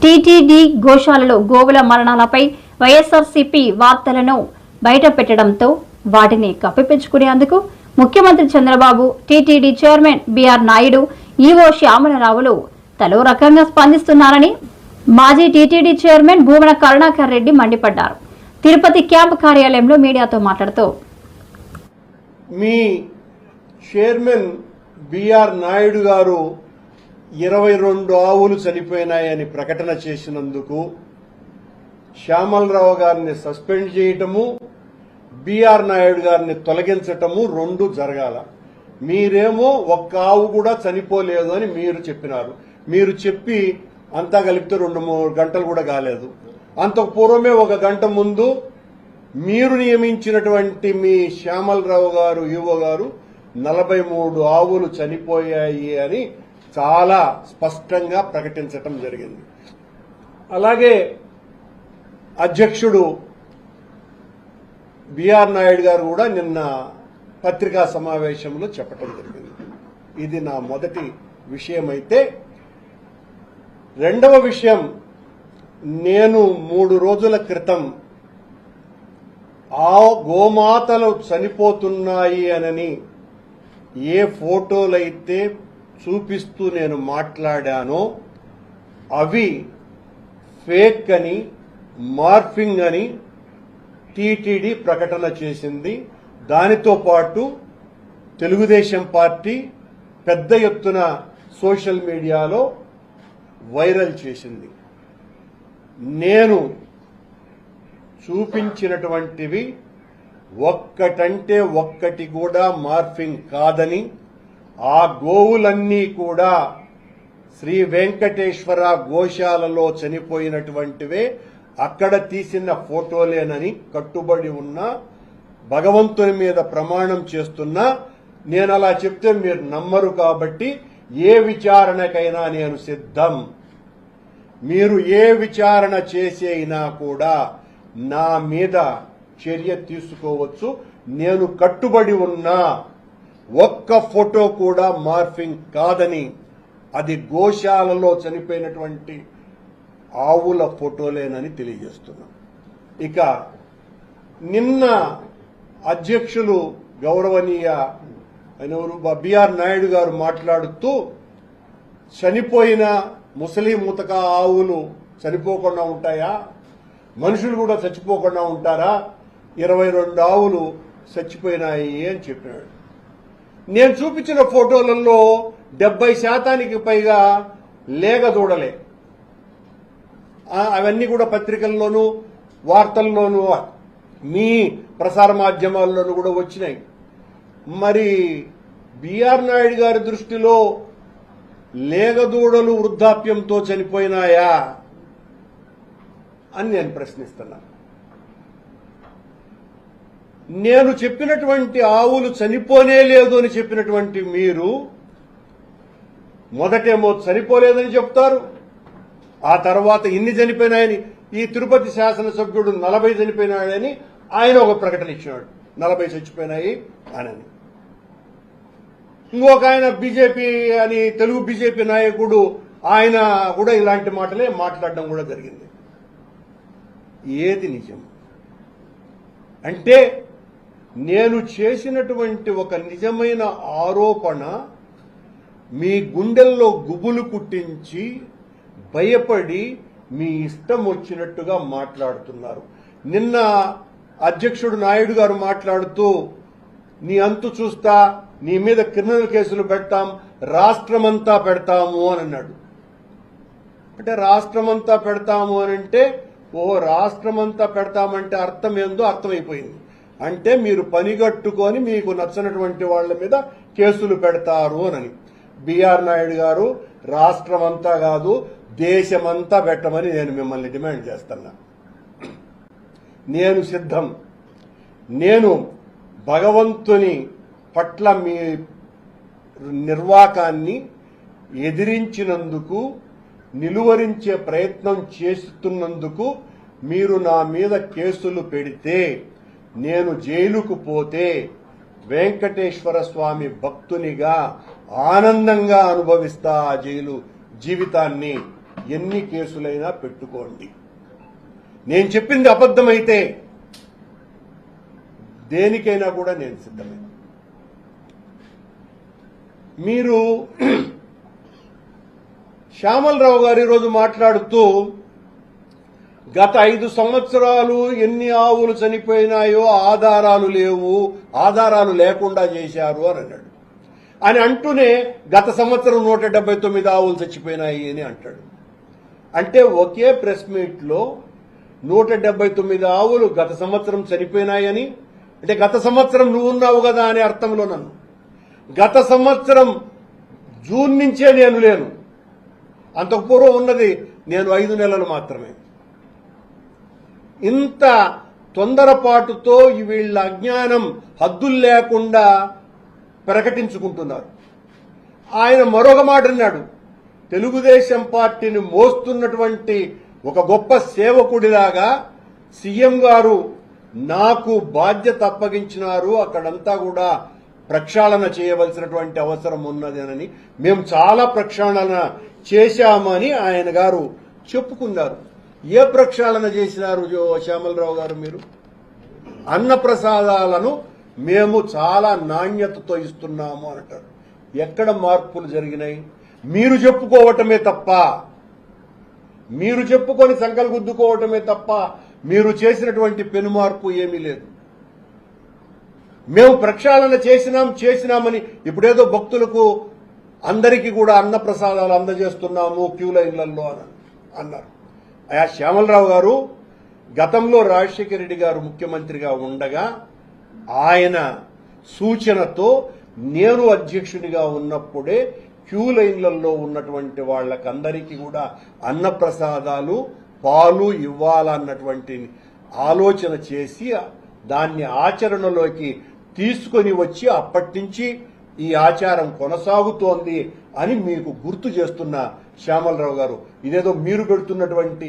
TTD గోశాలలో గోవుల మరణాలపై వైఎస్ఆర్సీపీ వార్తలను బయటపెట్టడంతో వాటిని కప్పిపుచ్చుకునేందుకు ముఖ్యమంత్రి Chandrababu, TTD chairman BR Naidu, EO శ్యామలరావులు తలో రకంగా స్పందిస్తున్నారని మాజీ టీటీడీ చైర్మన్ భూమన కరుణాకర్ రెడ్డి మండిపడ్డారు. తిరుపతి క్యాంపు కార్యాలయంలో మీడియాతో మాట్లాడుతూ మీ చైర్మన్ బీఆర్ నాయుడు గారు 22 ఆవులు చనిపోయినాయని ప్రకటన చేసినందుకు శ్యామలరావు గారిని సస్పెండ్ చేయటము, బీఆర్ నాయుడు గారిని తొలగించటము రెండు జరగాల. మీరేమో ఒక్క ఆవు కూడా చనిపోలేదు అని మీరు చెప్పినారు. మీరు చెప్పి అంతా కలిపితే 2-3 గంటలు కూడా కాలేదు. అంతకు పూర్వమే 1 గంట ముందు మీరు నియమించినటువంటి మీ శ్యామలరావు గారు, ఈవో గారు 43 ఆవులు చనిపోయాయి అని చాలా స్పష్టంగా ప్రకటించటం జరిగింది. అలాగే అధ్యక్షుడు బీఆర్ నాయుడు గారు కూడా నిన్న పత్రికా సమావేశంలో చెప్పటం జరిగింది. ఇది నా మొదటి విషయం. అయితే రెండవ విషయం, నేను 3 రోజుల క్రితం ఆ గోమాతలు చనిపోతున్నాయి అనని ఏ ఫోటోలైతే చూపిస్తూ నేను మాట్లాడానో అవి ఫేక్ అని, మార్ఫింగ్ అని టీటీడీ ప్రకటన చేసింది. దానితో పాటు తెలుగుదేశం పార్టీ పెద్ద ఎత్తున సోషల్ మీడియాలో వైరల్ చేసింది. నేను చూపించినటువంటివి ఒక్కటంటే ఒక్కటి కూడా మార్ఫింగ్ కాదని, ఆ గోవులన్నీ కూడా శ్రీ వెంకటేశ్వర గోశాలలో చనిపోయినటువంటివే, అక్కడ తీసిన ఫోటోలేనని కట్టుబడి ఉన్న, భగవంతుని మీద ప్రమాణం చేస్తున్నా. నేను అలా చెప్తే మీరు నమ్మరు కాబట్టి ఏ విచారణకైనా నేను సిద్ధం. మీరు ఏ విచారణ చేసైనా కూడా నా మీద చర్య తీసుకోవచ్చు. నేను కట్టుబడి ఉన్నా. ఒక్క ఫోటో కూడా మార్ఫింగ్ కాదని, అది గోశాలలో చనిపోయినటువంటి ఆవుల ఫోటోలేనని తెలియజేస్తున్నా. ఇక నిన్న అధ్యక్షులు గౌరవనీయ బీఆర్ నాయుడు గారు మాట్లాడుతూ చనిపోయిన ముసలి ముతక ఆవులు చనిపోకుండా ఉంటాయా, మనుషులు కూడా చచ్చిపోకుండా ఉంటారా, 22 ఆవులు చచ్చిపోయినాయి అని చెప్పినాడు. నేను చూపించిన ఫోటోలలో 70% పైగా లేగ దూడలే. అవన్నీ కూడా పత్రికల్లోనూ వార్తల్లోనూ మీ ప్రసార మాధ్యమాల్లోనూ కూడా వచ్చినాయి. మరి బీఆర్ నాయుడు గారి దృష్టిలో లేగదూడలు వృద్ధాప్యంతో చనిపోయినాయా అని నేను ప్రశ్నిస్తున్నా. నేను చెప్పినటువంటి ఆవులు చనిపోనే లేదు అని చెప్పినటువంటి మీరు మొదటేమో చనిపోలేదని చెప్తారు, ఆ తర్వాత ఇన్ని చనిపోయినాయని, ఈ తిరుపతి శాసనసభ్యుడు 40 చనిపోయినాడని ఆయన ఒక ప్రకటన ఇచ్చినాడు, 40 చచ్చిపోయినాయి అని. ఇంకొక ఆయన బీజేపీ అని, తెలుగు బీజేపీ నాయకుడు, ఆయన కూడా ఇలాంటి మాటలే మాట్లాడడం కూడా జరిగింది. ఏది నిజం? అంటే నేను చేసినటువంటి ఒక నిజమైన ఆరోపణ మీ గుండెల్లో గుబులు కుట్టించి భయపడి మీ ఇష్టం వచ్చినట్టుగా మాట్లాడుతున్నారు. నిన్న అధ్యక్షుడు నాయుడు గారు మాట్లాడుతూ నీ అంతు చూస్తా, నీ మీద క్రిమినల్ కేసులు పెడతాం, రాష్ట్రమంతా పెడతాము అని అన్నాడు. అంటే రాష్ట్రమంతా పెడతాము అని అంటే, రాష్ట్రమంతా పెడతామంటే అర్థం ఏందో అర్థమైపోయింది. అంటే మీరు పనిగట్టుకొని మీకు నచ్చనటువంటి వాళ్ల మీద కేసులు పెడతారు అని. బీఆర్ నాయుడు గారు, రాష్ట్రమంతా కాదు దేశమంతా పెట్టమని నేను మిమ్మల్ని డిమాండ్ చేస్తున్నా. నేను సిద్ధం. నేను భగవంతుని పట్ల మీ నిర్వాకాన్ని ఎదిరించినందుకు, నిలువరించే ప్రయత్నం చేస్తున్నందుకు మీరు నా మీద కేసులు పెడితే, నేను జైలుకు పోతే వెంకటేశ్వర స్వామి భక్తునిగా ఆనందంగా అనుభవిస్తా ఆ జైలు జీవితాన్ని. ఎన్ని కేసులైనా పెట్టుకోండి. నేను చెప్పింది అబద్ధమైతే దేనికైనా కూడా నేను సిద్ధమే. మీరు శ్యామలరావు గారు ఈరోజు మాట్లాడుతూ గత 5 సంవత్సరాలు ఎన్ని ఆవులు చనిపోయినాయో ఆధారాలు లేవు, ఆధారాలు లేకుండా చేశారు అని అన్నాడు. అని అంటూనే గత సంవత్సరం 179 ఆవులు చచ్చిపోయినాయి అని అంటాడు. అంటే ఒకే ప్రెస్ మీట్ లో 179 ఆవులు గత సంవత్సరం చనిపోయినాయని, అంటే గత సంవత్సరం నువ్వు ఉన్నావు కదా అనే అర్థంలో నన్ను, గత సంవత్సరం జూన్ నుంచే నేను లేను, అంతకు పూర్వం ఉన్నది నేను 5 నెలలు మాత్రమే. ఇంత తొందరపాటుతో వీళ్ళ అజ్ఞానం హద్దులు లేకుండా ప్రకటించుకుంటున్నారు. ఆయన మరొక మాట అన్నాడు, తెలుగుదేశం పార్టీని మోస్తున్నటువంటి ఒక గొప్ప సేవకుడిలాగా సీఎం గారు నాకు బాధ్యత అప్పగించినారు, అక్కడంతా కూడా ప్రక్షాళన చేయవలసినటువంటి అవసరం ఉన్నదని, మేము చాలా ప్రక్షాళన చేశామని ఆయన గారు చెప్పుకున్నారు. ఏ ప్రక్షాళన చేసినారు శ్యామలరావు గారు? మీరు అన్నప్రసాదాలను మేము చాలా నాణ్యతతో ఇస్తున్నాము అంటారు. ఎక్కడ మార్పులు జరిగినాయి? మీరు చెప్పుకోవటమే తప్ప, మీరు చెప్పుకొని సంకల్ గుద్దుకోవటమే తప్ప మీరు చేసినటువంటి పెను మార్పు ఏమీ లేదు. మేము ప్రక్షాళన చేసినామని ఇప్పుడేదో భక్తులకు అందరికీ కూడా అన్న ప్రసాదాలు అందజేస్తున్నాము క్యూ లైన్లలో అన్నారు. అయా శ్యామలరావు గారు, గతంలో రాజశేఖర రెడ్డి గారు ముఖ్యమంత్రిగా ఉండగా ఆయన సూచనతో నేను అధ్యక్షుడిగా ఉన్నప్పుడే క్యూ లైన్లలో ఉన్నటువంటి వాళ్ళకందరికీ కూడా అన్నప్రసాదాలు పాలు ఇవ్వాలన్నటువంటి ఆలోచన చేసి దాన్ని ఆచరణలోకి తీసుకొని వచ్చి అప్పటి నుంచి ఈ ఆచారం కొనసాగుతోంది అని మీకు గుర్తు చేస్తున్న శ్యామలరావు గారు, ఇదేదో మీరు పెడుతున్నటువంటి